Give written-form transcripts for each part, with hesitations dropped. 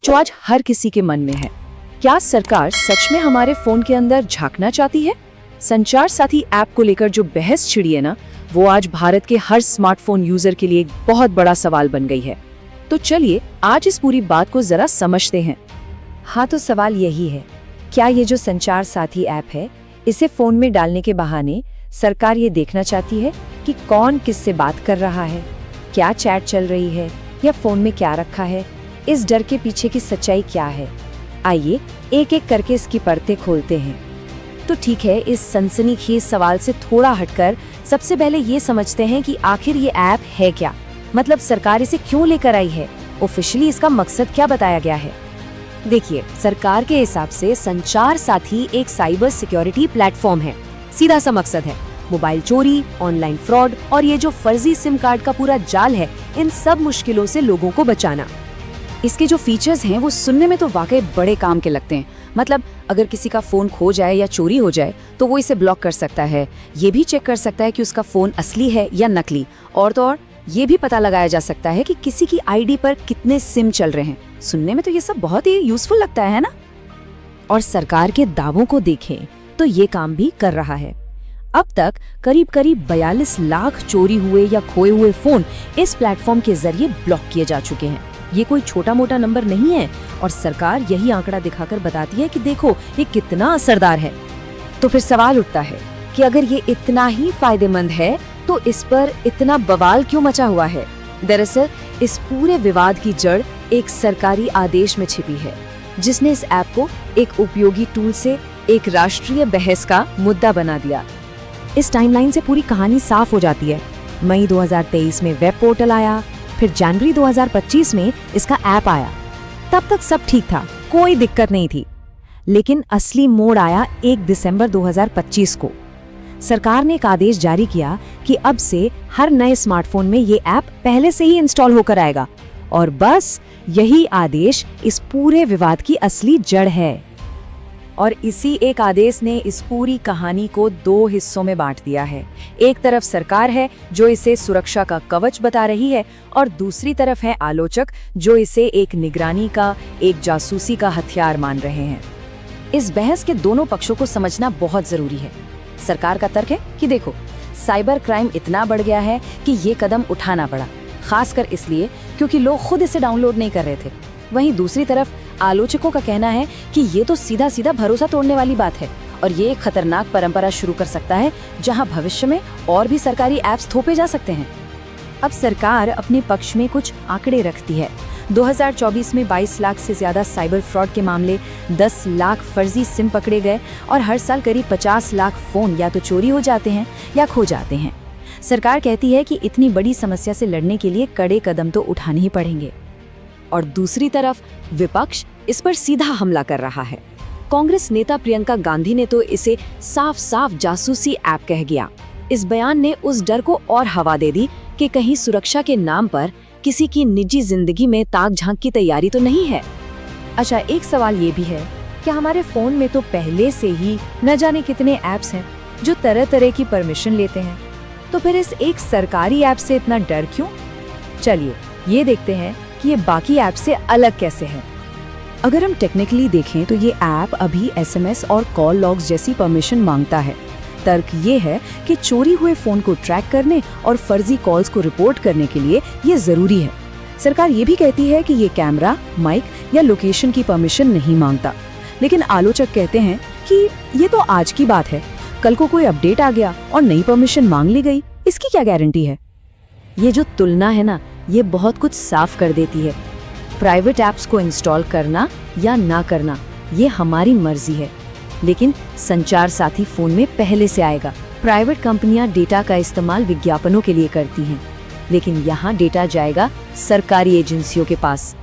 जो आज हर किसी के मन में है। क्या सरकार सच में हमारे फोन के अंदर झांकना चाहती है? संचार साथी ऐप को लेकर जो बहस छिड़ी है ना, वो आज भारत के हर स्मार्टफोन यूजर के लिए एक बहुत बड़ा सवाल बन गई है। तो चलिए आज इस पूरी बात को जरा समझते हैं। हाँ, तो सवाल यही है, क्या ये जो संचार साथी ऐप है, इसे फोन में डालने के बहाने सरकार ये देखना चाहती है कि कौन किससे बात कर रहा है, क्या चैट चल रही है या फोन में क्या रखा है? इस डर के पीछे की सच्चाई क्या है? आइए एक एक करके इसकी परतें खोलते हैं। तो ठीक है, इस सनसनीखेज सवाल से थोड़ा हटकर सबसे पहले ये समझते हैं कि आखिर ये ऐप है क्या, मतलब सरकार इसे क्यों लेकर आई है, ऑफिशियली इसका मकसद क्या बताया गया है। देखिए, सरकार के हिसाब से संचार साथी एक साइबर सिक्योरिटी प्लेटफॉर्म है। सीधा सा मकसद है मोबाइल चोरी, ऑनलाइन फ्रॉड और ये जो फर्जी सिम कार्ड का पूरा जाल है, इन सब मुश्किलों से लोगों को बचाना। इसके जो फीचर्स हैं वो सुनने में तो वाकई बड़े काम के लगते हैं। मतलब अगर किसी का फोन खो जाए या चोरी हो जाए तो वो इसे ब्लॉक कर सकता है, ये भी चेक कर सकता है कि उसका फोन असली है या नकली, और तो और ये भी पता लगाया जा सकता है कि किसी की आईडी पर कितने सिम चल रहे हैं। सुनने में तो ये सब बहुत ही यूजफुल लगता है ना। और सरकार के दावों को देखें तो ये काम भी कर रहा है। अब तक करीब 42 लाख चोरी हुए या खोए हुए फोन इस प्लेटफॉर्म के जरिए ब्लॉक किए जा चुके हैं। ये कोई छोटा मोटा नंबर नहीं है और सरकार यही आंकड़ा दिखाकर बताती है कि देखो ये कितना असरदार है। तो फिर सवाल उठता है कि अगर ये इतना ही फायदेमंद है तो इस पर इतना बवाल क्यों मचा हुआ है? दरअसल इस पूरे विवाद की जड़ एक सरकारी आदेश में छिपी है, जिसने इस ऐप को एक उपयोगी टूल से एक राष्ट्रीय बहस का मुद्दा बना दिया। इस टाइमलाइन से पूरी कहानी साफ हो जाती है। मई 2023 में वेब पोर्टल आया, फिर जनवरी 2025 में इसका ऐप आया। तब तक सब ठीक था, कोई दिक्कत नहीं थी। लेकिन असली मोड़ आया 1 दिसंबर 2025 को। सरकार ने एक आदेश जारी किया कि अब से हर नए स्मार्टफोन में ये ऐप पहले से ही इंस्टॉल होकर आएगा। और बस यही आदेश इस पूरे विवाद की असली जड़ है। और इसी एक आदेश ने इस पूरी कहानी को 2 हिस्सों में बांट दिया है। एक तरफ सरकार है जो इसे सुरक्षा का कवच बता रही है, और दूसरी तरफ है आलोचक जो इसे एक निगरानी का, एक जासूसी का हथियार मान रहे हैं। इस बहस के दोनों पक्षों को समझना बहुत जरूरी है। सरकार का तर्क है कि देखो, साइबर क्राइम इतना बढ़ गया है कि ये कदम उठाना पड़ा, खासकर इसलिए क्योंकि लोग खुद इसे डाउनलोड नहीं कर रहे थे। वहीं दूसरी तरफ आलोचकों का कहना है कि ये तो सीधा सीधा भरोसा तोड़ने वाली बात है और ये एक खतरनाक परंपरा शुरू कर सकता है जहां भविष्य में और भी सरकारी ऐप्स थोपे जा सकते हैं। अब सरकार अपने पक्ष में कुछ आंकड़े रखती है। 2024 में 22 लाख से ज्यादा साइबर फ्रॉड के मामले, 10 लाख फर्जी सिम पकड़े गए और हर साल करीब 50 लाख फोन या तो चोरी हो जाते हैं या खो जाते हैं। सरकार कहती है कि इतनी बड़ी समस्या से लड़ने के लिए कड़े कदम तो उठाने ही पड़ेंगे। और दूसरी तरफ विपक्ष इस पर सीधा हमला कर रहा है। कांग्रेस नेता प्रियंका गांधी ने तो इसे साफ साफ जासूसी ऐप कह दिया। इस बयान ने उस डर को और हवा दे दी कि कहीं सुरक्षा के नाम पर किसी की निजी जिंदगी में ताक झांक की तैयारी तो नहीं है। अच्छा, एक सवाल ये भी है कि हमारे फोन में तो पहले से ही न जाने कितने ऐप्स हैं जो तरह तरह की परमिशन लेते हैं, तो फिर इस एक सरकारी ऐप से इतना डर क्यों? चलिए ये देखते हैं कि ये बाकी ऐप से अलग कैसे है। अगर हम टेक्निकली देखें तो ये ऐप अभी एसएमएस और कॉल लॉग्स जैसी परमिशन मांगता है। तर्क ये है कि चोरी हुए फोन को ट्रैक करने और फर्जी कॉल्स को रिपोर्ट करने के लिए ये जरूरी है। सरकार ये भी कहती है कि ये कैमरा, माइक या लोकेशन की परमिशन नहीं मांगता। लेकिन आलोचक कहते हैं कि ये तो आज की बात है, कल को कोई अपडेट आ गया और नई परमिशन मांग ली गई, इसकी क्या गारंटी है? ये जो तुलना है ना, ये बहुत कुछ साफ कर देती है। प्राइवेट ऐप्स को इंस्टॉल करना या ना करना ये हमारी मर्जी है, लेकिन संचार साथी फोन में पहले से आएगा। प्राइवेट कंपनियां डेटा का इस्तेमाल विज्ञापनों के लिए करती हैं, लेकिन यहाँ डेटा जाएगा सरकारी एजेंसियों के पास,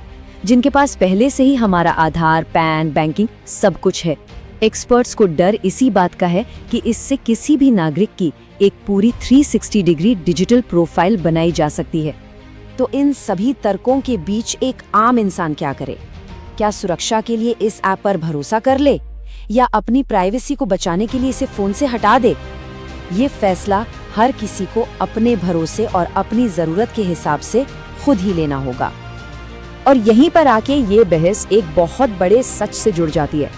जिनके पास पहले से ही हमारा आधार, पैन, बैंकिंग सब कुछ है। एक्सपर्ट्स को डर इसी बात का है कि इससे किसी भी नागरिक की एक पूरी 360 डिग्री डिजिटल प्रोफाइल बनाई जा सकती है। तो इन सभी तर्कों के बीच एक आम इंसान क्या करे? क्या सुरक्षा के लिए इस ऐप पर भरोसा कर ले या अपनी प्राइवेसी को बचाने के लिए इसे फोन से हटा दे? ये फैसला हर किसी को अपने भरोसे और अपनी जरूरत के हिसाब से खुद ही लेना होगा। और यहीं पर आके ये बहस एक बहुत बड़े सच से जुड़ जाती है।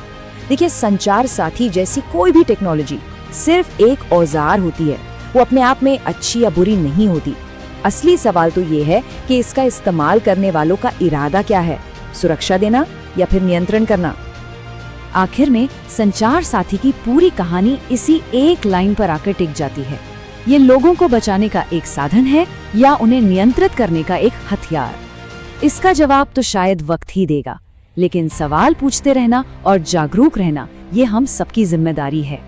देखिए, संचार साथी जैसी कोई भी टेक्नोलॉजी सिर्फ एक औजार होती है, वो अपने आप में अच्छी या बुरी नहीं होती। असली सवाल तो ये है कि इसका इस्तेमाल करने वालों का इरादा क्या है, सुरक्षा देना या फिर नियंत्रण करना। आखिर में संचार साथी की पूरी कहानी इसी एक लाइन पर आकर टिक जाती है। ये लोगों को बचाने का एक साधन है या उन्हें नियंत्रित करने का एक हथियार? इसका जवाब तो शायद वक्त ही देगा, लेकिन सवाल पूछते रहना और जागरूक रहना ये हम सबकी जिम्मेदारी है।